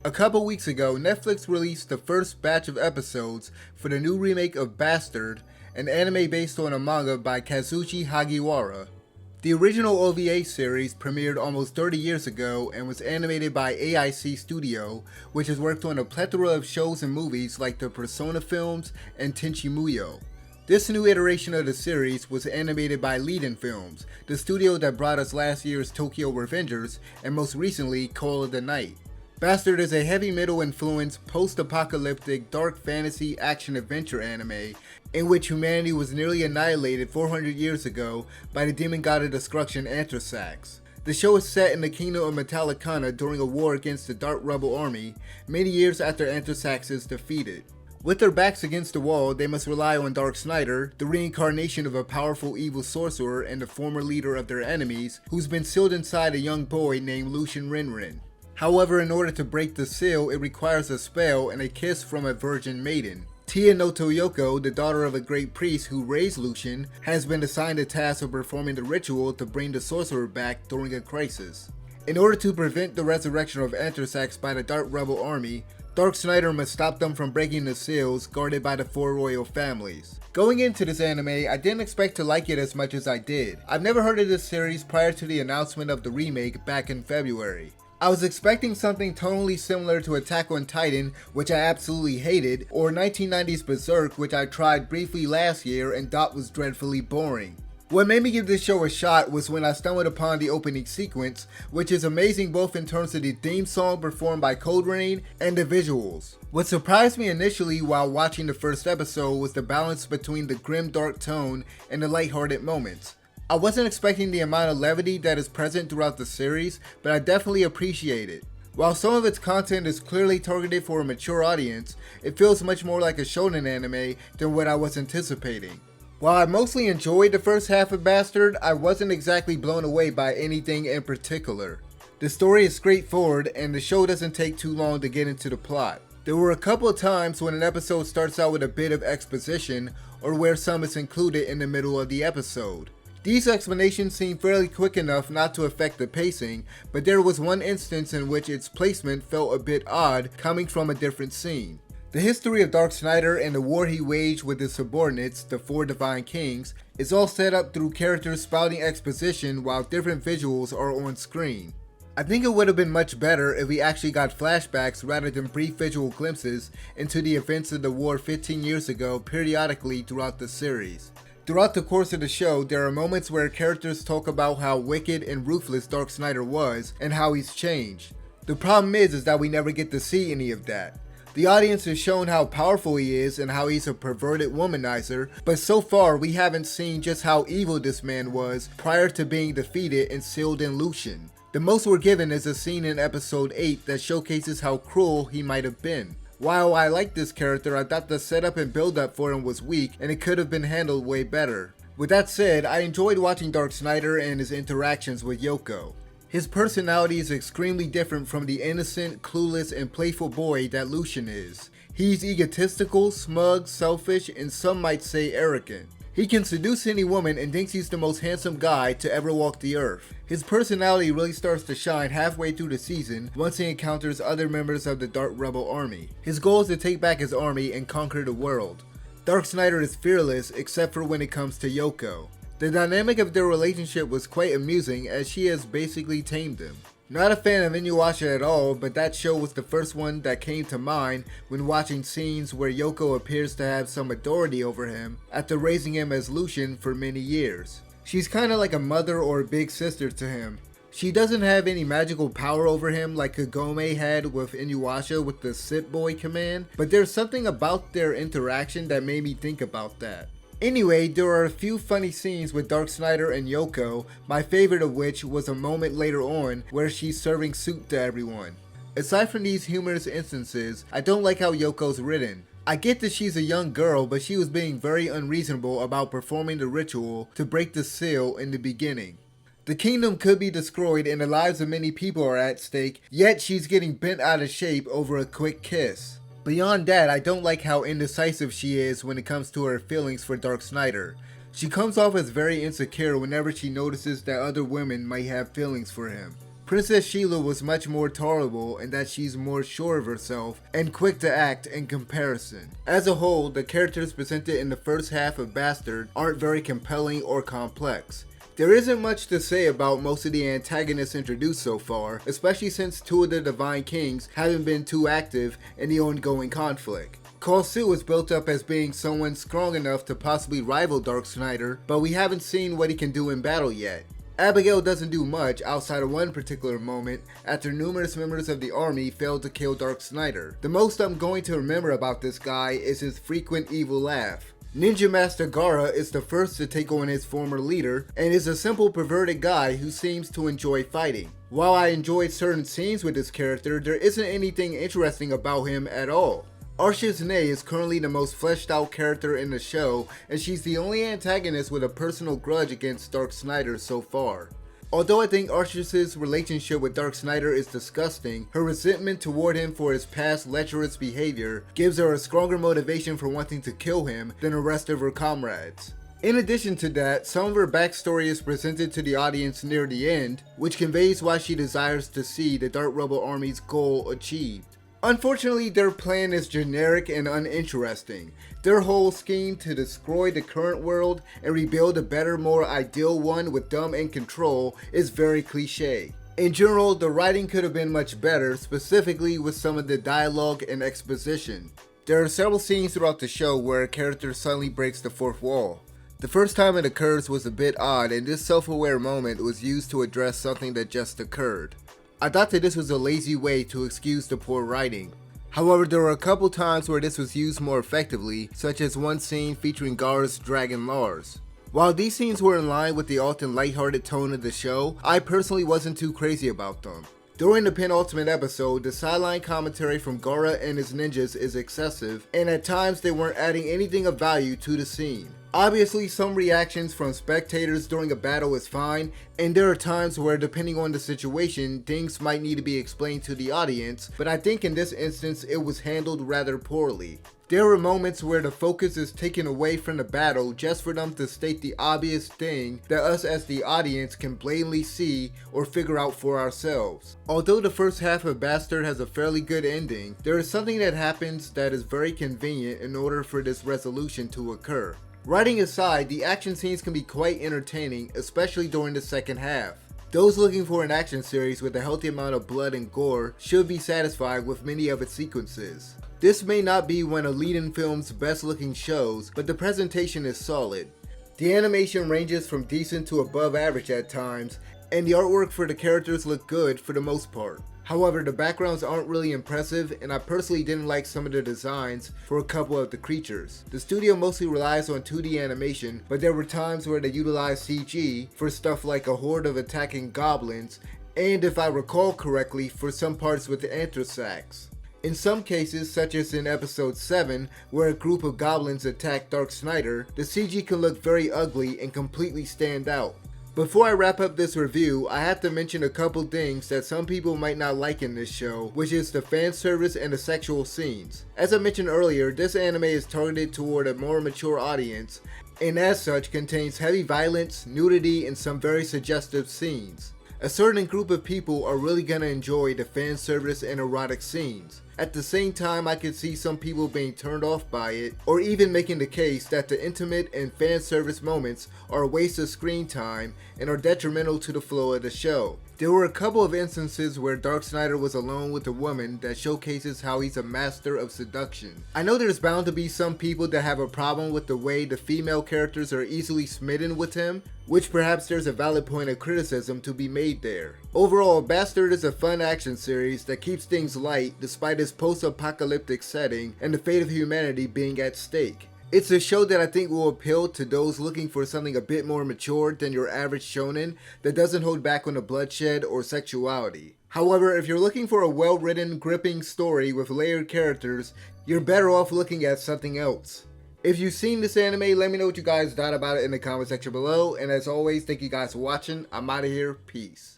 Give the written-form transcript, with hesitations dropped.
A couple weeks ago, Netflix released the first batch of episodes for the new remake of Bastard, an anime based on a manga by Kazuchi Hagiwara. The original OVA series premiered almost 30 years ago and was animated by AIC Studio, which has worked on a plethora of shows and movies like the Persona films and Tenchi Muyo. This new iteration of the series was animated by Leiden Films, the studio that brought us last year's Tokyo Revengers and most recently Call of the Night. Bastard is a heavy metal influenced post-apocalyptic dark fantasy action-adventure anime in which humanity was nearly annihilated 400 years ago by the demon god of destruction Anthrasax. The show is set in the kingdom of Metallicana during a war against the Dark Rebel army, many years after Anthrasax is defeated. With their backs against the wall, they must rely on Dark Snider, the reincarnation of a powerful evil sorcerer and the former leader of their enemies, who's been sealed inside a young boy named Lucian Rinrin. However, in order to break the seal, it requires a spell and a kiss from a virgin maiden. Tia no Toyoko, the daughter of a great priest who raised Lucian, has been assigned the task of performing the ritual to bring the sorcerer back during a crisis. In order to prevent the resurrection of Anthrasax by the Dark Rebel army, Dark Snider must stop them from breaking the seals guarded by the four royal families. Going into this anime, I didn't expect to like it as much as I did. I've never heard of this series prior to the announcement of the remake back in February. I was expecting something tonally similar to Attack on Titan, which I absolutely hated, or 1990s Berserk, which I tried briefly last year and thought was dreadfully boring. What made me give this show a shot was when I stumbled upon the opening sequence, which is amazing both in terms of the theme song performed by Code Rain and the visuals. What surprised me initially while watching the first episode was the balance between the grim dark tone and the lighthearted moments. I wasn't expecting the amount of levity that is present throughout the series, but I definitely appreciate it. While some of its content is clearly targeted for a mature audience, it feels much more like a shonen anime than what I was anticipating. While I mostly enjoyed the first half of Bastard, I wasn't exactly blown away by anything in particular. The story is straightforward and the show doesn't take too long to get into the plot. There were a couple of times when an episode starts out with a bit of exposition or where some is included in the middle of the episode. These explanations seem fairly quick enough not to affect the pacing, but there was one instance in which its placement felt a bit odd coming from a different scene. The history of Dark Snider and the war he waged with his subordinates, the Four Divine Kings, is all set up through characters spouting exposition while different visuals are on screen. I think it would have been much better if we actually got flashbacks rather than brief visual glimpses into the events of the war 15 years ago periodically throughout the series. Throughout the course of the show, there are moments where characters talk about how wicked and ruthless Dark Snider was and how he's changed. The problem is that we never get to see any of that. The audience is shown how powerful he is and how he's a perverted womanizer, but so far we haven't seen just how evil this man was prior to being defeated and sealed in Lucian. The most we're given is a scene in episode 8 that showcases how cruel he might have been. While I liked this character, I thought the setup and build up for him was weak and it could have been handled way better. With that said, I enjoyed watching Dark Snider and his interactions with Yoko. His personality is extremely different from the innocent, clueless, and playful boy that Lucian is. He's egotistical, smug, selfish, and some might say arrogant. He can seduce any woman and thinks he's the most handsome guy to ever walk the earth. His personality really starts to shine halfway through the season once he encounters other members of the Dark Rebel army. His goal is to take back his army and conquer the world. Dark Snider is fearless except for when it comes to Yoko. The dynamic of their relationship was quite amusing as she has basically tamed him. Not a fan of Inuyasha at all, but that show was the first one that came to mind when watching scenes where Yoko appears to have some authority over him after raising him as Lucian for many years. She's kinda like a mother or a big sister to him. She doesn't have any magical power over him like Kagome had with Inuyasha with the Sit Boy command, but there's something about their interaction that made me think about that. Anyway, there are a few funny scenes with Dark Snider and Yoko, my favorite of which was a moment later on where she's serving soup to everyone. Aside from these humorous instances, I don't like how Yoko's written. I get that she's a young girl, but she was being very unreasonable about performing the ritual to break the seal in the beginning. The kingdom could be destroyed and the lives of many people are at stake, yet she's getting bent out of shape over a quick kiss. Beyond that, I don't like how indecisive she is when it comes to her feelings for Dark Snider. She comes off as very insecure whenever she notices that other women might have feelings for him. Princess Sheila was much more tolerable in that she's more sure of herself and quick to act in comparison. As a whole, the characters presented in the first half of Bastard aren't very compelling or complex. There isn't much to say about most of the antagonists introduced so far, especially since two of the Divine Kings haven't been too active in the ongoing conflict. Khonshu is built up as being someone strong enough to possibly rival Darksnyder, but we haven't seen what he can do in battle yet. Abigail doesn't do much outside of one particular moment after numerous members of the army failed to kill Darksnyder. The most I'm going to remember about this guy is his frequent evil laugh. Ninja Master Gaara is the first to take on his former leader and is a simple perverted guy who seems to enjoy fighting. While I enjoyed certain scenes with this character, there isn't anything interesting about him at all. Arshis Ney is currently the most fleshed out character in the show, and she's the only antagonist with a personal grudge against Darksnyder so far. Although I think Arshis' relationship with Darksnyder is disgusting, her resentment toward him for his past lecherous behavior gives her a stronger motivation for wanting to kill him than the rest of her comrades. In addition to that, some of her backstory is presented to the audience near the end, which conveys why she desires to see the Dark Rebel Army's goal achieved. Unfortunately, their plan is generic and uninteresting. Their whole scheme to destroy the current world and rebuild a better, more ideal one with dumb and control is very cliche. In general, the writing could have been much better, specifically with some of the dialogue and exposition. There are several scenes throughout the show where a character suddenly breaks the fourth wall. The first time it occurs was a bit odd, and this self-aware moment was used to address something that just occurred. I thought that this was a lazy way to excuse the poor writing. However, there were a couple times where this was used more effectively, such as one scene featuring Gaara's dragon Lars. While these scenes were in line with the often lighthearted tone of the show, I personally wasn't too crazy about them. During the penultimate episode, the sideline commentary from Gaara and his ninjas is excessive, and at times they weren't adding anything of value to the scene. Obviously, some reactions from spectators during a battle is fine, and there are times where, depending on the situation, things might need to be explained to the audience, but I think in this instance it was handled rather poorly. There were moments where the focus is taken away from the battle just for them to state the obvious thing that us as the audience can blatantly see or figure out for ourselves. Although the first half of Bastard has a fairly good ending, there is something that happens that is very convenient in order for this resolution to occur. Writing aside, the action scenes can be quite entertaining, especially during the second half. Those looking for an action series with a healthy amount of blood and gore should be satisfied with many of its sequences. This may not be one of lead-in film's best looking shows, but the presentation is solid. The animation ranges from decent to above average at times, and the artwork for the characters look good for the most part. However, the backgrounds aren't really impressive, and I personally didn't like some of the designs for a couple of the creatures. The studio mostly relies on 2D animation, but there were times where they utilized CG for stuff like a horde of attacking goblins, and if I recall correctly, for some parts with the Anthrasax. In some cases, such as in episode 7, where a group of goblins attack Darksnyder, the CG can look very ugly and completely stand out. Before I wrap up this review, I have to mention a couple things that some people might not like in this show, which is the fan service and the sexual scenes. As I mentioned earlier, this anime is targeted toward a more mature audience, and as such contains heavy violence, nudity, and some very suggestive scenes. A certain group of people are really gonna enjoy the fan service and erotic scenes. At the same time, I could see some people being turned off by it, or even making the case that the intimate and fan service moments are a waste of screen time and are detrimental to the flow of the show. There were a couple of instances where Darksnyder was alone with a woman that showcases how he's a master of seduction. I know there's bound to be some people that have a problem with the way the female characters are easily smitten with him, which perhaps there's a valid point of criticism to be made there. Overall, Bastard is a fun action series that keeps things light despite its post-apocalyptic setting and the fate of humanity being at stake. It's a show that I think will appeal to those looking for something a bit more mature than your average shonen that doesn't hold back on the bloodshed or sexuality. However, if you're looking for a well-written, gripping story with layered characters, you're better off looking at something else. If you've seen this anime, let me know what you guys thought about it in the comment section below, and as always, thank you guys for watching. I'm out of here. Peace.